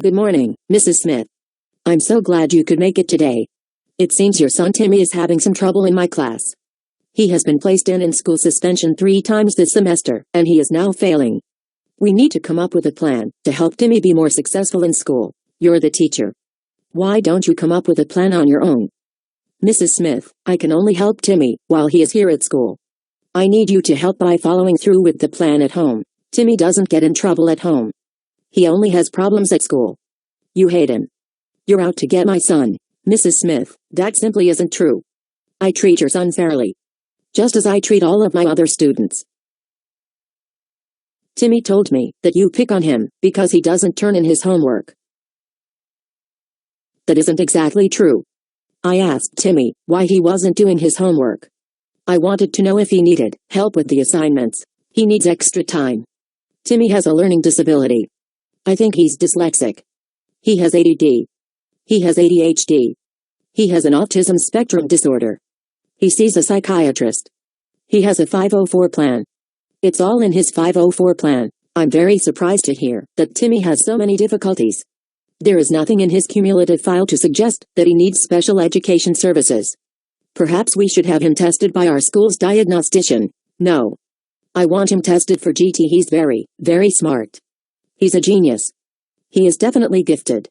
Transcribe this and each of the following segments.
Good morning, Mrs. Smith. I'm so glad you could make it today. It seems your son Timmy is having some trouble in my class. He has been placed in school suspension 3 times this semester, and he is now failing. We need to come up with a plan to help Timmy be more successful in school. You're the teacher. Why don't you come up with a plan on your own? Mrs. Smith, I can only help Timmy while he is here at school. I need you to help by following through with the plan at home. Timmy doesn't get in trouble at home. He only has problems at school. You hate him. You're out to get my son. Mrs. Smith, that simply isn't true. I treat your son fairly, just as I treat all of my other students. Timmy told me that you pick on him because he doesn't turn in his homework. That isn't exactly true. I asked Timmy why he wasn't doing his homework. I wanted to know if he needed help with the assignments. He needs extra time. Timmy has a learning disability. I think he's dyslexic. He has ADD. He has ADHD. He has an autism spectrum disorder. He sees a psychiatrist. He has a 504 plan. It's all in his 504 plan. I'm very surprised to hear that Timmy has so many difficulties. There is nothing in his cumulative file to suggest that he needs special education services. Perhaps we should have him tested by our school's diagnostician. No. I want him tested for GT. He's very, very smart. He's a genius. He is definitely gifted.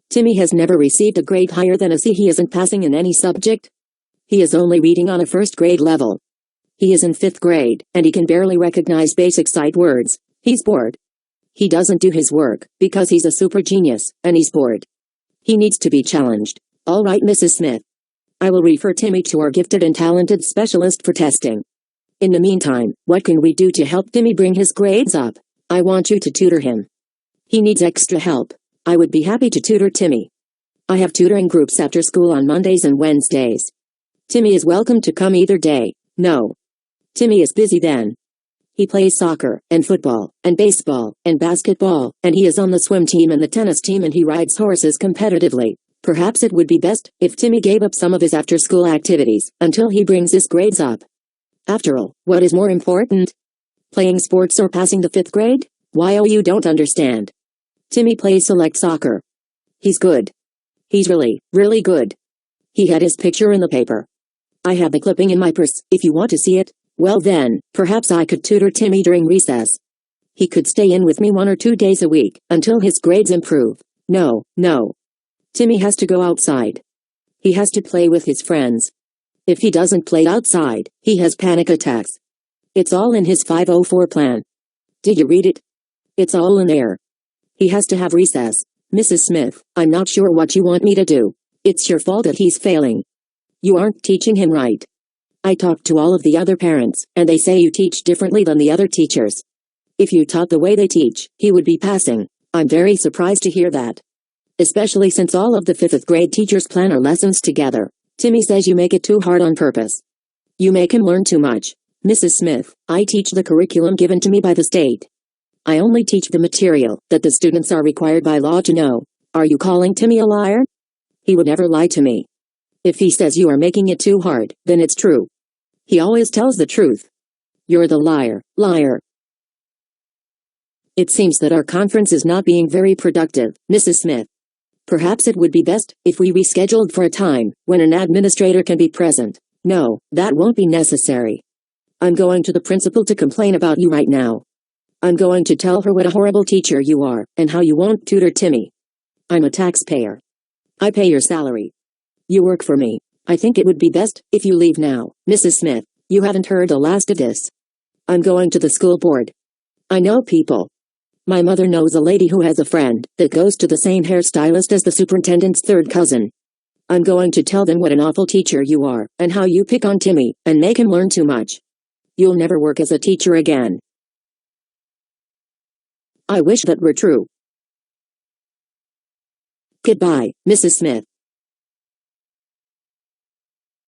Timmy has never received a grade higher than a C. He isn't passing in any subject. He is only reading on a first grade level. He is in 5th grade, and he can barely recognize basic sight words. He's bored. He doesn't do his work because he's a super genius, and he's bored. He needs to be challenged. All right, Mrs. Smith. I will refer Timmy to our gifted and talented specialist for testing. In the meantime, what can we do to help Timmy bring his grades up? I want you to tutor him. He needs extra help. I would be happy to tutor Timmy. I have tutoring groups after school on Mondays and Wednesdays. Timmy is welcome to come either day. No. Timmy is busy then. He plays soccer, and football, and baseball, and basketball, and he is on the swim team and the tennis team, and he rides horses competitively. Perhaps it would be best if Timmy gave up some of his after-school activities until he brings his grades up. After all, what is more important? Playing sports or passing the 5th grade? Why, oh, you don't understand. Timmy plays select soccer. He's good. He's really, really good. He had his picture in the paper. I have the clipping in my purse, if you want to see it. Well then, perhaps I could tutor Timmy during recess. He could stay in with me 1 or 2 days a week, until his grades improve. No. Timmy has to go outside. He has to play with his friends. If he doesn't play outside, he has panic attacks. It's all in his 504 plan. Did you read it? It's all in there. He has to have recess. Mrs. Smith, I'm not sure what you want me to do. It's your fault that he's failing. You aren't teaching him right. I talked to all of the other parents, and they say you teach differently than the other teachers. If you taught the way they teach, he would be passing. I'm very surprised to hear that. Especially since all of the 5th grade teachers plan our lessons together. Timmy says you make it too hard on purpose. You make him learn too much. Mrs. Smith, I teach the curriculum given to me by the state. I only teach the material that the students are required by law to know. Are you calling Timmy a liar? He would never lie to me. If he says you are making it too hard, then it's true. He always tells the truth. You're the liar. It seems that our conference is not being very productive, Mrs. Smith. Perhaps it would be best if we rescheduled for a time when an administrator can be present. No, that won't be necessary. I'm going to the principal to complain about you right now. I'm going to tell her what a horrible teacher you are, and how you won't tutor Timmy. I'm a taxpayer. I pay your salary. You work for me. I think it would be best if you leave now, Mrs. Smith. You haven't heard the last of this. I'm going to the school board. I know people. My mother knows a lady who has a friend that goes to the same hairstylist as the superintendent's 3rd cousin. I'm going to tell them what an awful teacher you are, and how you pick on Timmy, and make him learn too much. You'll never work as a teacher again. I wish that were true. Goodbye, Mrs. Smith.